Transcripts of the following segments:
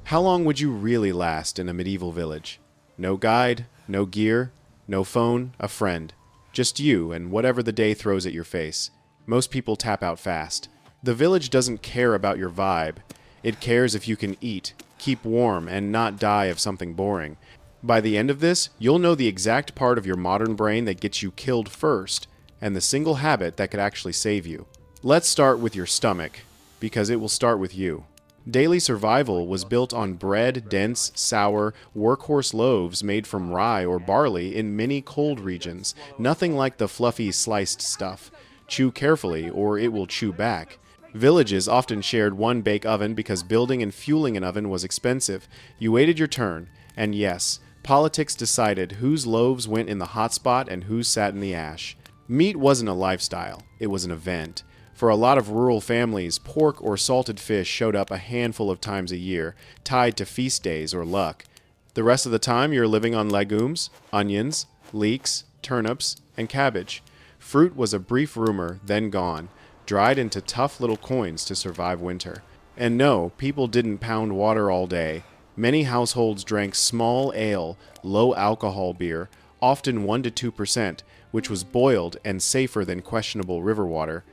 How long would you really last in a medieval village? No guide, no gear, no phone, a friend. Just you and whatever the day throws at your face. Most people tap out fast. The village doesn't care about your vibe. It cares if you can eat, keep warm, and not die of something boring. By the end of this, you'll know the exact part of your modern brain that gets you killed first, and the single habit that could actually save you. Let's start with your stomach, because it will start with you. Daily survival was built on bread, dense, sour, workhorse loaves made from rye or barley in many cold regions, nothing like the fluffy sliced stuff. Chew carefully, or it will chew back. Villages often shared one bake oven because building and fueling an oven was expensive. You waited your turn, and yes, politics decided whose loaves went in the hot spot and who sat in the ash. Meat wasn't a lifestyle, it was an event. For a lot of rural families, pork or salted fish showed up a handful of times a year, tied to feast days or luck. The rest of the time, you're living on legumes, onions, leeks, turnips, and cabbage. Fruit was a brief rumor, then gone, dried into tough little coins to survive winter. And no, people didn't pound water all day. Many households drank small ale, low-alcohol beer, often 1 to 2%, which was boiled and safer than questionable river water.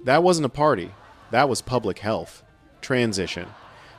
That wasn't a party. That was public health. Transition.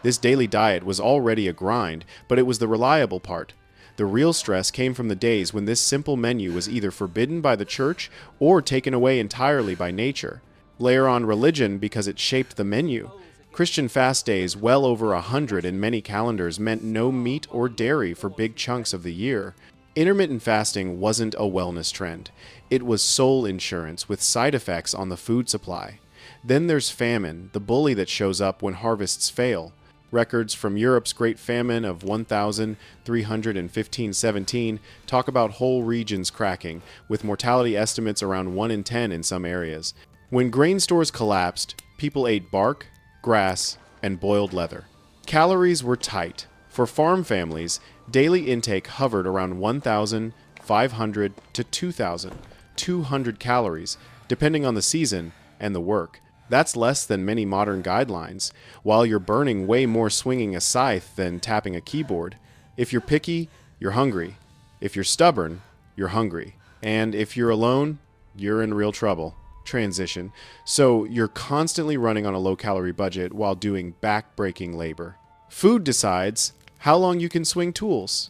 This daily diet was already a grind, but it was the reliable part. The real stress came from the days when this simple menu was either forbidden by the church or taken away entirely by nature. Layer on religion because it shaped the menu. Christian fast days, well over 100 in many calendars, meant no meat or dairy for big chunks of the year. Intermittent fasting wasn't a wellness trend. It was soul insurance with side effects on the food supply. Then there's famine, the bully that shows up when harvests fail. Records from Europe's Great Famine of 1315-17 talk about whole regions cracking, with mortality estimates around 1 in 10 in some areas. When grain stores collapsed, people ate bark, grass, and boiled leather. Calories were tight. For farm families, daily intake hovered around 1,500 to 2,200 calories, depending on the season and the work. That's less than many modern guidelines, while you're burning way more swinging a scythe than tapping a keyboard. If you're picky, you're hungry. If you're stubborn, you're hungry. And if you're alone, you're in real trouble. Transition. So you're constantly running on a low-calorie budget while doing back-breaking labor. Food decides how long you can swing tools.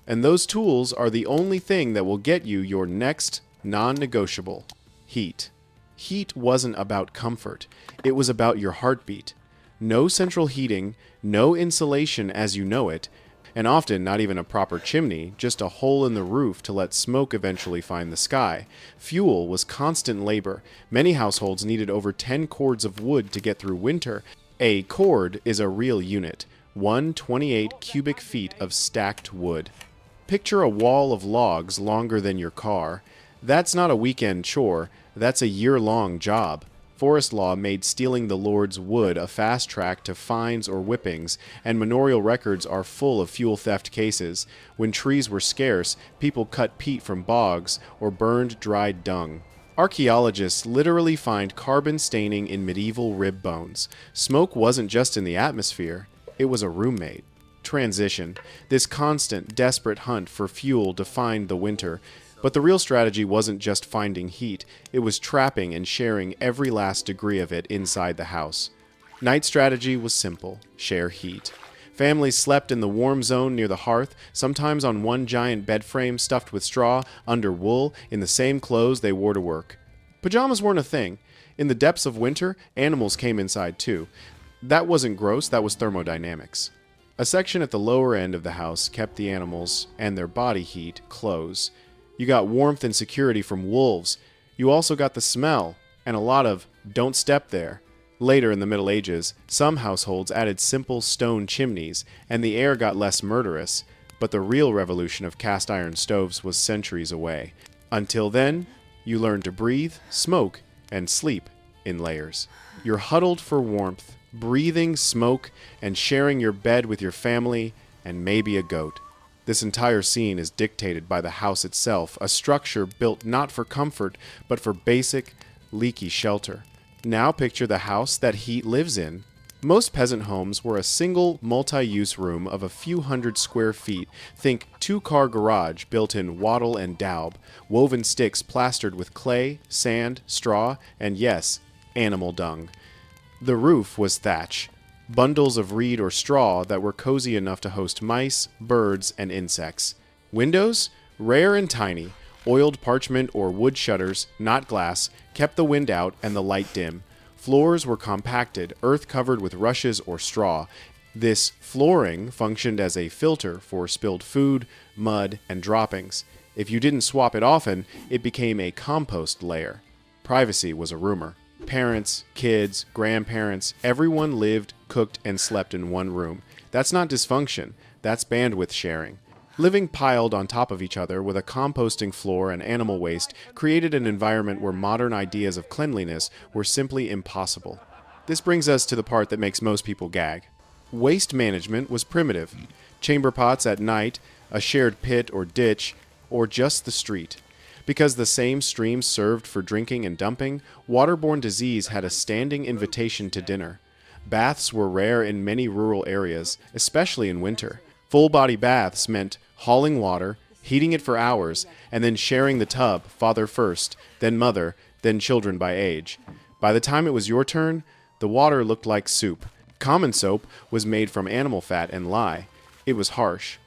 And those tools are the only thing that will get you your next non-negotiable: heat. Heat wasn't about comfort. It was about your heartbeat. No central heating, no insulation as you know it, and often not even a proper chimney, just a hole in the roof to let smoke eventually find the sky. Fuel was constant labor. Many households needed over 10 cords of wood to get through winter. A cord is a real unit. 128 cubic feet of stacked wood. Picture a wall of logs longer than your car. That's not a weekend chore, that's a year-long job. Forest law made stealing the Lord's wood a fast track to fines or whippings, and manorial records are full of fuel theft cases. When trees were scarce, people cut peat from bogs or burned dried dung. Archaeologists literally find carbon staining in medieval rib bones. Smoke wasn't just in the atmosphere. It was a roommate. Transition. This constant, desperate hunt for fuel defined the winter. But the real strategy wasn't just finding heat. It was trapping and sharing every last degree of it inside the house. Night strategy was simple. Share heat. Families slept in the warm zone near the hearth, sometimes on one giant bed frame stuffed with straw, under wool, in the same clothes they wore to work. Pajamas weren't a thing. In the depths of winter, animals came inside too. That wasn't gross, that was thermodynamics. A section at the lower end of the house kept the animals and their body heat close. You got warmth and security from wolves. You also got the smell, and a lot of "don't step there." Later in the Middle Ages, some households added simple stone chimneys, and the air got less murderous, but the real revolution of cast iron stoves was centuries away. Until then, you learned to breathe, smoke, and sleep in layers. You're huddled for warmth, breathing smoke, and sharing your bed with your family and maybe a goat. This entire scene is dictated by the house itself, a structure built not for comfort, but for basic, leaky shelter. Now picture the house that heat lives in. Most peasant homes were a single multi-use room of a few hundred square feet. Think two-car garage built in wattle and daub, woven sticks plastered with clay, sand, straw, and yes, animal dung. The roof was thatch, bundles of reed or straw that were cozy enough to host mice, birds, and insects. Windows? Rare and tiny. Oiled parchment or wood shutters, not glass, kept the wind out and the light dim. Floors were compacted, earth covered with rushes or straw. This flooring functioned as a filter for spilled food, mud, and droppings. If you didn't swap it often, it became a compost layer. Privacy was a rumor. Parents, kids, grandparents, everyone lived, cooked, and slept in one room. That's not dysfunction, that's bandwidth sharing. Living piled on top of each other with a composting floor and animal waste created an environment where modern ideas of cleanliness were simply impossible. This brings us to the part that makes most people gag. Waste management was primitive. Chamber pots at night, a shared pit or ditch, or just the street. Because the same streams served for drinking and dumping, waterborne disease had a standing invitation to dinner. Baths were rare in many rural areas, especially in winter. Full-body baths meant hauling water, heating it for hours, and then sharing the tub, father first, then mother, then children by age. By the time it was your turn, the water looked like soup. Common soap was made from animal fat and lye. It was harsh.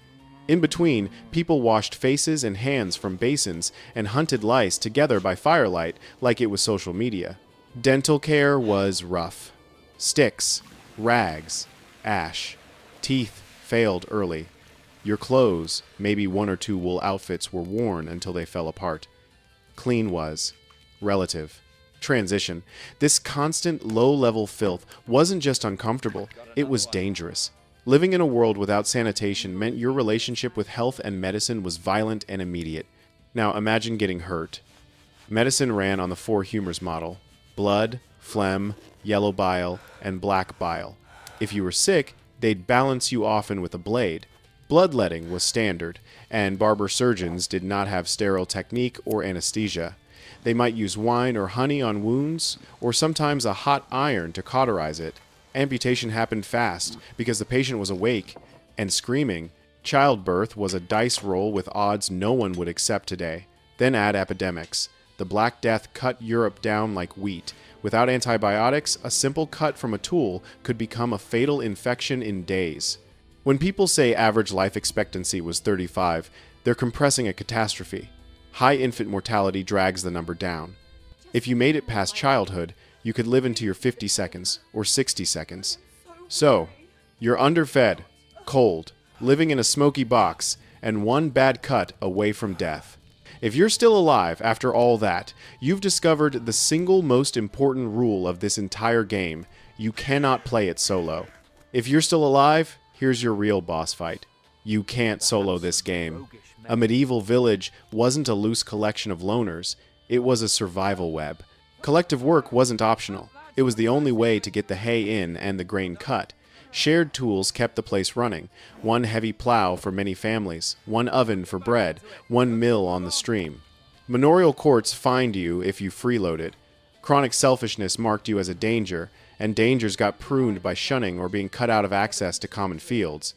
In between, people washed faces and hands from basins and hunted lice together by firelight like it was social media. Dental care was rough. Sticks, rags, ash. Teeth failed early. Your clothes, maybe one or two wool outfits, were worn until they fell apart. Clean was relative. Transition. This constant low-level filth wasn't just uncomfortable, it was dangerous. Living in a world without sanitation meant your relationship with health and medicine was violent and immediate. Now imagine getting hurt. Medicine ran on the four humors model: blood, phlegm, yellow bile, and black bile. If you were sick, they'd balance you often with a blade. Bloodletting was standard, and barber surgeons did not have sterile technique or anesthesia. They might use wine or honey on wounds, or sometimes a hot iron to cauterize it. Amputation happened fast, because the patient was awake and screaming. Childbirth was a dice roll with odds no one would accept today. Then add epidemics. The Black Death cut Europe down like wheat. Without antibiotics, a simple cut from a tool could become a fatal infection in days. When people say average life expectancy was 35, they're compressing a catastrophe. High infant mortality drags the number down. If you made it past childhood, you could live into your 50 seconds or 60 seconds. So, you're underfed, cold, living in a smoky box, and one bad cut away from death. If you're still alive after all that, you've discovered the single most important rule of this entire game: you cannot play it solo. If you're still alive, here's your real boss fight. You can't solo this game. A medieval village wasn't a loose collection of loners, it was a survival web. Collective work wasn't optional. It was the only way to get the hay in and the grain cut. Shared tools kept the place running. One heavy plow for many families, one oven for bread, one mill on the stream. Manorial courts fined you if you freeloaded. Chronic selfishness marked you as a danger, and dangers got pruned by shunning or being cut out of access to common fields.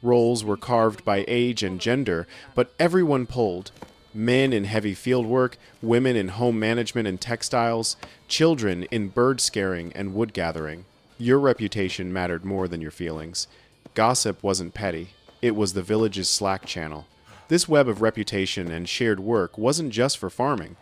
Roles were carved by age and gender, but everyone pulled. Men in heavy field work, women in home management and textiles, children in bird scaring and wood gathering. Your reputation mattered more than your feelings. Gossip wasn't petty. It was the village's Slack channel. This web of reputation and shared work wasn't just for farming.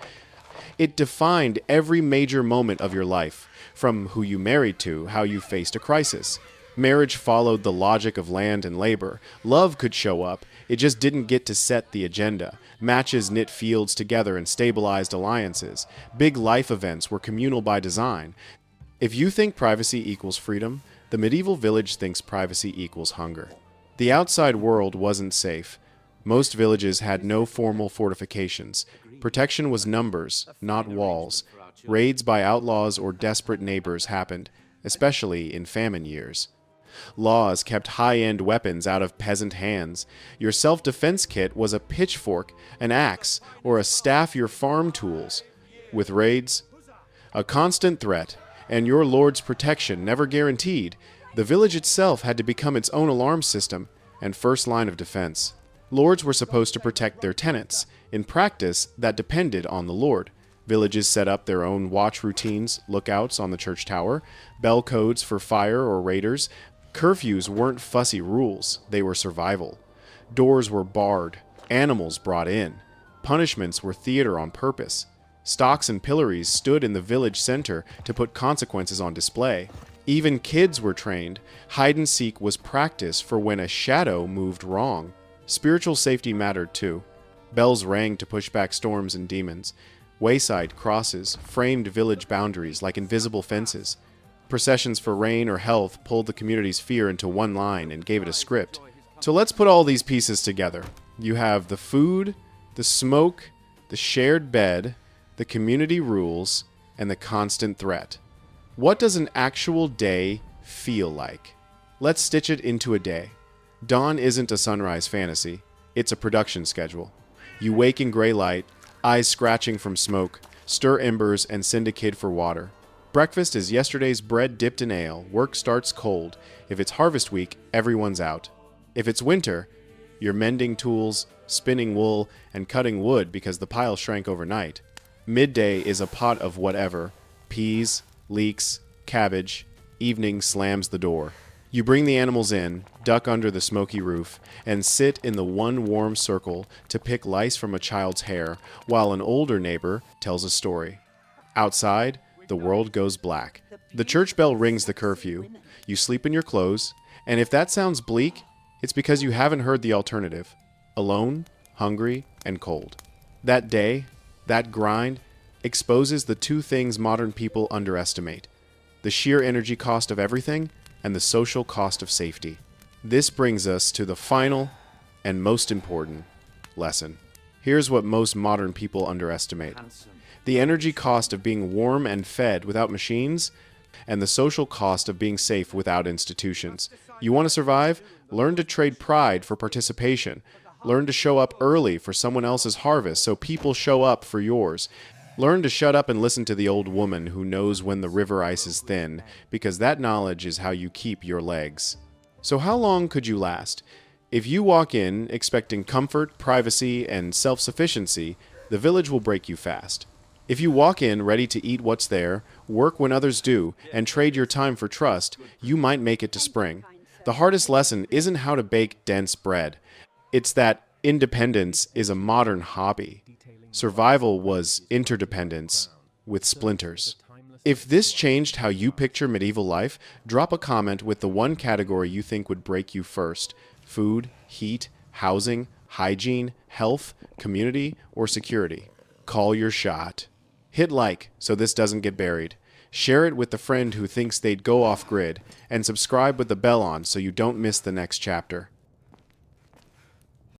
It defined every major moment of your life, from who you married to how you faced a crisis. Marriage followed the logic of land and labor. Love could show up. It just didn't get to set the agenda. Matches knit fields together and stabilized alliances. Big life events were communal by design. If you think privacy equals freedom, the medieval village thinks privacy equals hunger. The outside world wasn't safe. Most villages had no formal fortifications. Protection was numbers, not walls. Raids by outlaws or desperate neighbors happened, especially in famine years. Laws kept high-end weapons out of peasant hands. Your self-defense kit was a pitchfork, an axe, or a staff your farm tools. With raids, a constant threat, and your lord's protection never guaranteed, The village itself had to become its own alarm system and first line of defense. Lords were supposed to protect their tenants. In practice, that depended on the lord. Villages set up their own watch routines, lookouts on the church tower, bell codes for fire or raiders. Curfews weren't fussy rules, they were survival. Doors were barred, animals brought in. Punishments were theater on purpose. Stocks and pillories stood in the village center to put consequences on display. Even kids were trained. Hide and seek was practice for when a shadow moved wrong. Spiritual safety mattered too. Bells rang to push back storms and demons. Wayside crosses framed village boundaries like invisible fences. Processions for rain or health pulled the community's fear into one line and gave it a script. So let's put all these pieces together. You have the food, the smoke, the shared bed, the community rules, and the constant threat. What does an actual day feel like? Let's stitch it into a day. Dawn isn't a sunrise fantasy. It's a production schedule. You wake in gray light, eyes scratching from smoke, stir embers, and syndicate for water. Breakfast is yesterday's bread dipped in ale. Work starts cold. If it's harvest week, everyone's out. If it's winter, you're mending tools, spinning wool, and cutting wood because the pile shrank overnight. Midday is a pot of whatever. Peas, leeks, cabbage. Evening slams the door. You bring the animals in, duck under the smoky roof, and sit in the one warm circle to pick lice from a child's hair while an older neighbor tells a story. Outside, the world goes black. The church bell rings the curfew. You sleep in your clothes, and if that sounds bleak, it's because you haven't heard the alternative. Alone, hungry, and cold. That day, that grind, exposes the two things modern people underestimate: the sheer energy cost of everything and the social cost of safety. This brings us to the final and most important lesson. Here's what most modern people underestimate: the energy cost of being warm and fed without machines, and the social cost of being safe without institutions. You want to survive? Learn to trade pride for participation. Learn to show up early for someone else's harvest so people show up for yours. Learn to shut up and listen to the old woman who knows when the river ice is thin, because that knowledge is how you keep your legs. So how long could you last? If you walk in expecting comfort, privacy, and self-sufficiency, the village will break you fast. If you walk in ready to eat what's there, work when others do, and trade your time for trust, you might make it to spring. The hardest lesson isn't how to bake dense bread. It's that independence is a modern hobby. Survival was interdependence with splinters. If this changed how you picture medieval life, drop a comment with the one category you think would break you first: food, heat, housing, hygiene, health, community, or security. Call your shot. Hit like so this doesn't get buried. Share it with the friend who thinks they'd go off grid, and subscribe with the bell on so you don't miss the next chapter.